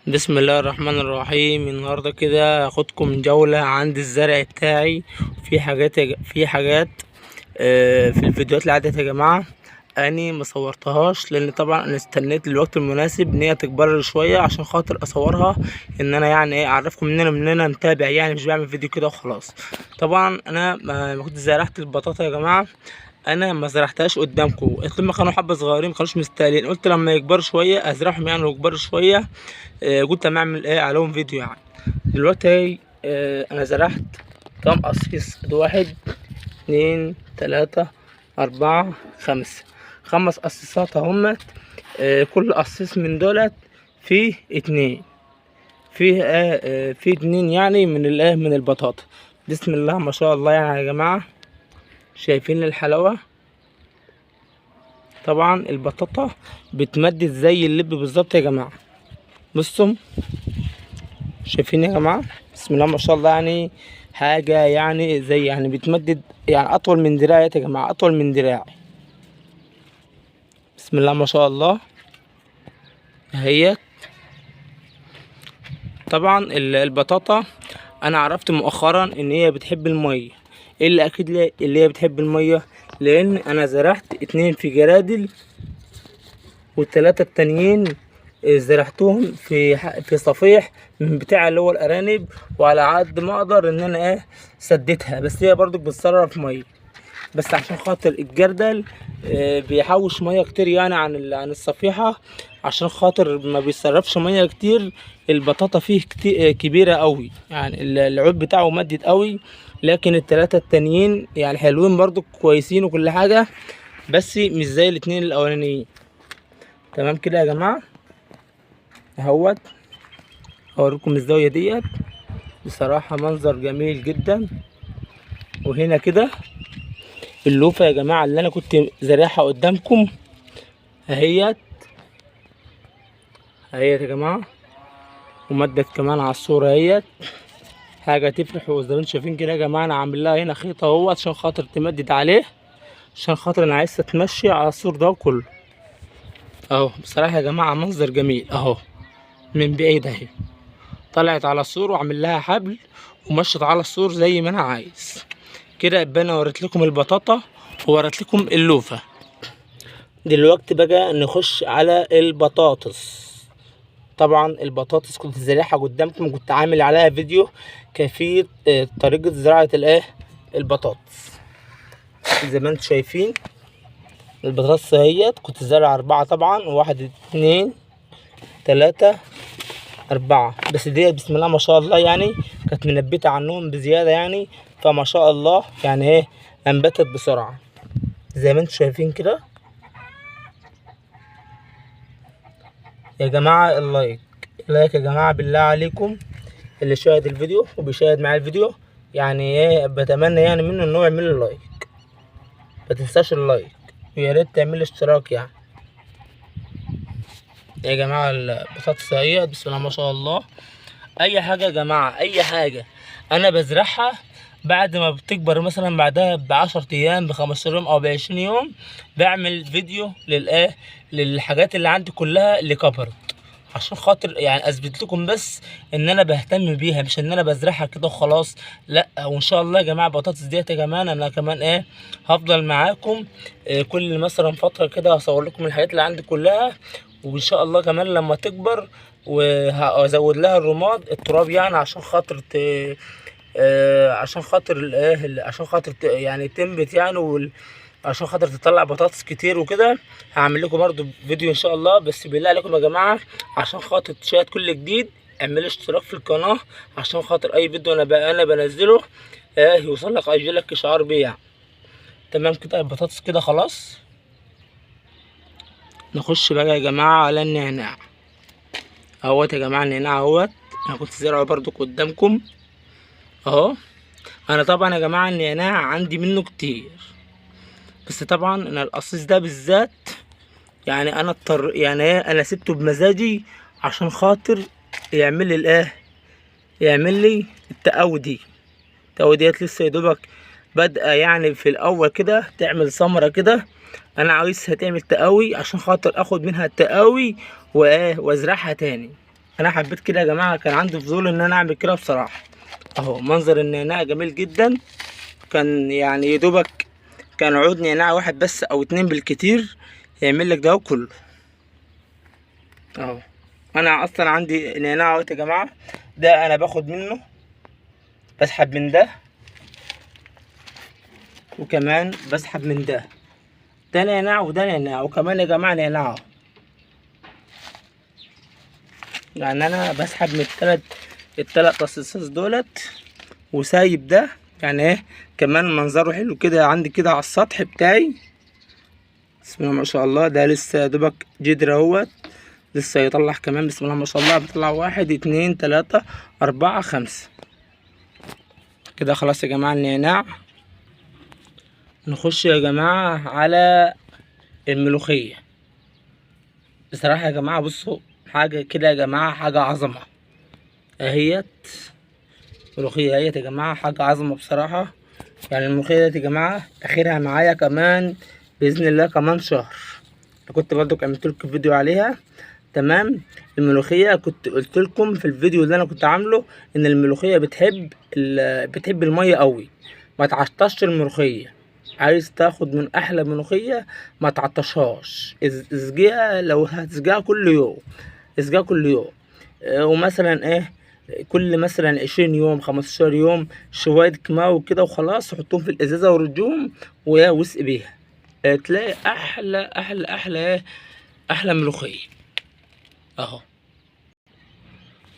بسم الله الرحمن الرحيم. النهارده كده هاخدكم جولة عند الزرع بتاعي. في حاجات في الفيديوهات اللي عدت يا جماعة اني مصورتهاش، لان طبعا انا استنيت الوقت المناسب ان هي تكبر شوية عشان خاطر اصورها، ان انا يعني ايه اعرفكم ان انا متابع، يعني مش بعمل فيديو كده وخلاص. طبعا انا ما كنت زرعت البطاطا يا جماعة، انا ما زرعتهاش قدامكم. قلت لما كانوا حبه صغيرين ما كانوش مستاهلين، قلت لما يكبروا شويه ازرعهم يعني ويكبروا شويه. قلت اما اعمل ايه عليهم فيديو يعني. دلوقتي انا زرعت كام قصيص؟ واحد، اتنين، تلاتة، اربعة، خمسة. 5 قصيصات اهمت. كل قصيص من دولت فيه اتنين، فيه 2 يعني من البطاطا. بسم الله ما شاء الله يعني يا جماعة. شايفين الحلاوة؟ طبعا البطاطا بتمدد زي اللب بالظبط يا جماعة. بصوا، شايفين يا جماعة؟ بسم الله ما شاء الله، يعني حاجة يعني زي يعني بتمدد، يعني أطول من دراعي يا جماعة، أطول من دراعي. بسم الله ما شاء الله اهي. طبعا البطاطا أنا عرفت مؤخرا إن هي بتحب المية. إيه اللي أكيد اللي هي بتحب المية؟ لأن أنا زرعت 2 في جرادل، والتلاتة التانيين زرعتهم في صفيح من بتاع اللي هو الارانب، وعلى قد ما اقدر ان انا سديتها، بس هي برضو بتصرف ميه. بس عشان خاطر الجردل بيحوش ميه كتير يعني عن الصفيحه، عشان خاطر ما بيصرفش ميه كتير. البطاطا فيه كتير كبيره قوي، يعني العود بتاعه مدد قوي. لكن التلاتة التانيين يعني حلوين برضو كويسين وكل حاجه، بس مش زي الاتنين الاولانيين. تمام كده يا جماعه اهوت. هوريكم الزاوية ديت، بصراحة منظر جميل جدا. وهنا كده اللوفة يا جماعة اللي انا كنت زارعها قدامكم اهيت يا جماعة، ومدت كمان على الصورة اهيت. حاجة تفرح. وزي ما انتم شايفين كده يا جماعة، انا عامل لها هنا خيط اهوت عشان خاطر تمدد عليه، عشان خاطر انا عايزها تمشي على السور ده كله اهو. بصراحة يا جماعة منظر جميل اهو، من بعيد اهي طلعت على السور وعمل لها حبل ومشت على السور زي ما انا عايز كده. يبقى انا وريت لكم البطاطا ووريت لكم اللوفه. دلوقتي بقى نخش على البطاطس. طبعا البطاطس كنت زارعها قدامكم، كنت عامل عليها فيديو كيفيه طريقه زراعه البطاطس. زي ما انتم شايفين البطاطس اهيت، كنت زارع 4 طبعا، 1 2 3 4. بس دي بسم الله ما شاء الله يعني كانت منبته عنهم بزياده يعني، فما شاء الله يعني انبتت بسرعه زي ما انتم شايفين كده يا جماعه. اللايك يا جماعه بالله عليكم، اللي شاهد الفيديو وبيشاهد معايا الفيديو يعني بتمنى يعني منه ان هو يعمل لي لايك. ما تنساش اللايك، ويا ريت تعمل لي اشتراك يعني يا جماعه. البطاطس اهي بسم الله ما شاء الله. اي حاجه يا جماعه، اي حاجه انا بزرعها بعد ما بتكبر، مثلا بعدها ب10 ايام، ب15 يوم او ب20 يوم، بعمل فيديو للحاجات اللي عندي كلها اللي كبرت، عشان خاطر يعني اثبت لكم بس ان انا بهتم بيها، مش ان انا بزرعها كده وخلاص. لا، وان شاء الله يا جماعه البطاطس ديت يا جماعه انا كمان هفضل معاكم كل مثلا فتره كده هصور لكم الحاجات اللي عندي كلها. وان شاء الله كمان لما تكبر وهزود لها التراب يعني عشان خاطر عشان خاطر عشان خاطر يعني تنبت يعني عشان خاطر تطلع بطاطس كتير وكده. هعمل لكم برضو فيديو ان شاء الله. بس بالله عليكم يا جماعه، عشان خاطر تشاهد كل جديد اعمل اشتراك في القناه، عشان خاطر اي فيديو انا بنزله يوصل لك، يجي لك اشعار بيه يعني. تمام كده البطاطس كده خلاص. نخش بقى يا جماعه على النعناع اهوت يا جماعه. النعناع اهوت انا كنت زارعه برضو قدامكم اهو. انا طبعا يا جماعه النعناع عندي منه كتير، بس طبعا انا القصيص ده بالذات يعني انا اضطر يعني انا سبته بمزاجي عشان خاطر يعمل لي يعمل لي التقوي دي. التقوي ديت لسه يا دوبك بادئه يعني في الاول كده تعمل ثمره كده. انا عايزها تعمل تقوي عشان خاطر اخد منها التقوي وازرعها تاني. انا حبيت كده يا جماعه، كان عندي فضول ان انا اعمل كده بصراحه. اهو منظر النعناع جميل جدا. كان يعني يدوبك كان عود نعناع واحد بس او اتنين بالكتير يعمل لك ده كله. اهو انا اصلا عندي نعناع اهوت يا جماعه، ده انا باخد منه بسحب من ده، وكمان بسحب من ده. ده نعناع وده نعناع، وكمان يا جماعه نعناع. يعني انا بسحب من التلات رصاصات دولت وسايب ده. يعني ايه كمان منظره حلو كده عندي كده على السطح بتاعي. بسم الله ما شاء الله. ده لسه دوبك جدر اهوت، لسه يطلع كمان. بسم الله ما شاء الله. بيطلع 1 2 3 4 5 كده. خلاص يا جماعه النعناع. نخش يا جماعه على الملوخيه. بصراحه يا جماعه بصوا حاجه كده يا جماعه، حاجه عظمه اهيت. ملوخيه اهيت يا جماعه، حاجه عظمه بصراحه. يعني الملوخيه ديت يا جماعه اخرها معايا كمان باذن الله كمان شهر. كنت برضو عملت لكم فيديو عليها. تمام. الملوخيه كنت قلت لكم في الفيديو اللي انا كنت عامله ان الملوخيه بتحب الميه قوي، ما تعطش الملوخيه. عايز تاخد من احلى ملوخيه ما تعطشهاش، اسقيها. لو هتسقيها كل يوم اسقيها كل يوم. ومثلا ايه كل مثلا 20 يوم 15 يوم شويه كيماوي كده وخلاص، حطهم في الازازه ورجوهم واسقي بيها. تلاقي احلى ملوخيه اهو.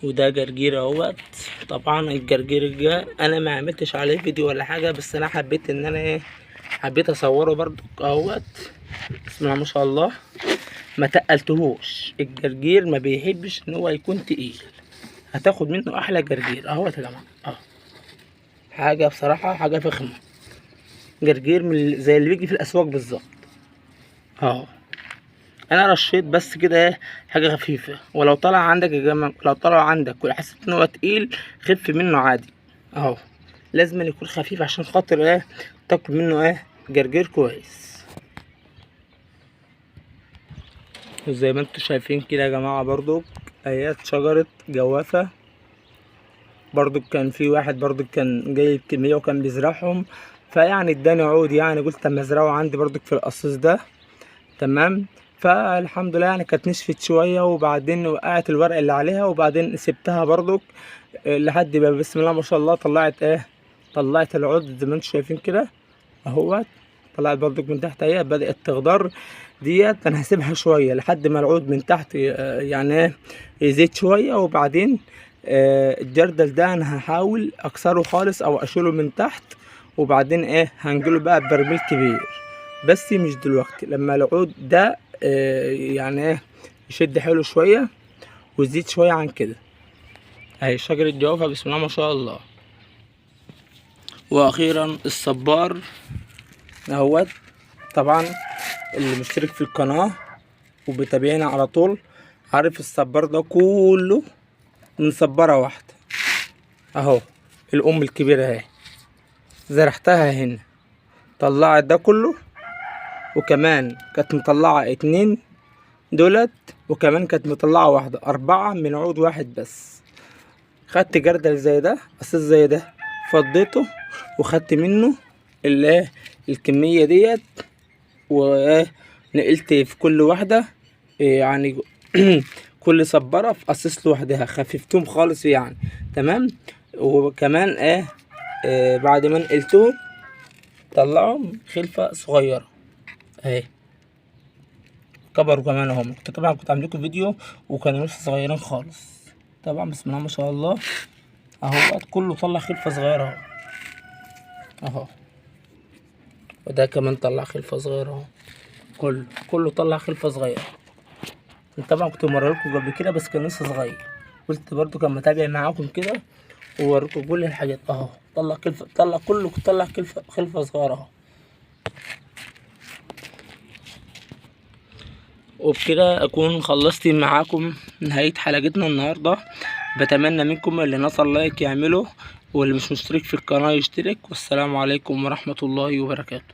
وده جرجير اهوت. طبعا الجرجير ده انا ما عملتش عليه فيديو ولا حاجه، بس انا حبيت ان انا حبيت اصوره برضو اهوت. بسم الله ما شاء الله. ما تقلتهوش. الجرجير ما بيحبش ان هو يكون تقيل، هتاخد منه احلى جرجير اهوت يا جماعه. اهو حاجه بصراحه حاجه فخمه. جرجير من زي اللي بيجي في الاسواق بالظبط اهو. انا رشيت بس كده حاجه خفيفه. ولو طلع عندك يا جماعه، لو طلع عندك وحسيت ان هو تقيل خف منه عادي اهو. لازم يكون خفيف عشان خاطر تاكل منه جرجير كويس. وزي ما انتم شايفين كده يا جماعه برضو ايات شجره جوافه. برضو كان في واحد برضو كان جايب كميه وكان بيزرعهم، فيعني اداني عود. يعني قلت اما ازرعه عندي برضو في القصيص ده. تمام. فالحمد لله يعني كانت نشفت شويه، وبعدين وقعت الورق اللي عليها، وبعدين سبتها برضو لحد ما بسم الله ما شاء الله طلعت طلعت العود زي ما انتم شايفين كده اهوت. طلعت برضو من تحت بدأت تخضر ديت. انا هسيبها شويه لحد ما العود من تحت يعني يزيد شويه، وبعدين الجردل ده انا هحاول اكسره خالص او اشيله من تحت، وبعدين هنجيله بقى ببرميل كبير. بس مش دلوقتي، لما العود ده يعني يشد حلو شويه ويزيد شويه عن كده. اهي شجرة جوافة بسم الله ما شاء الله. واخيرا الصبار اهوت. طبعا اللي مشترك في القناة وبيتابعنا على طول عارف الصبار ده كله من صبارة واحدة اهو. الام الكبيرة اهي زرعتها هنا طلعت ده كله، وكمان كانت مطلعة 2 دولت، وكمان كانت مطلعة 1 4 من عود واحد بس. خدت جردل زي ده قصيص زي ده فضيته وخدت منه الكمية ديت، ونقلت في كل واحدة يعني كل صبارة في قصيص لوحدها، خففتهم خالص يعني. تمام. وكمان بعد ما نقلتهم طلعهم خلفة صغيرة اهي، كبروا كمان اهم. طبعا كنت عامل لكم فيديو وكانوا لسه صغيرين خالص. طبعا بسم الله ما شاء الله اهو كله طلع خلفة صغيرة اهو. وده كمان طلع خلفة صغيرة اهو. كله طلع خلفة صغيرة. طبعا كنت مررلكم قبل كده بس كان لسه صغير، قلت برضو كان متابع معاكم كده ووريكم كل الحاجات اهو. طلع خلفة، طلع كله طلع خلفة صغيرة اهو. وبكده اكون خلصت معاكم نهاية حلقتنا النهاردة. بتمنى منكم اللي نصل لايك يعمله، واللي مش مشترك في القناة يشترك. والسلام عليكم ورحمة الله وبركاته.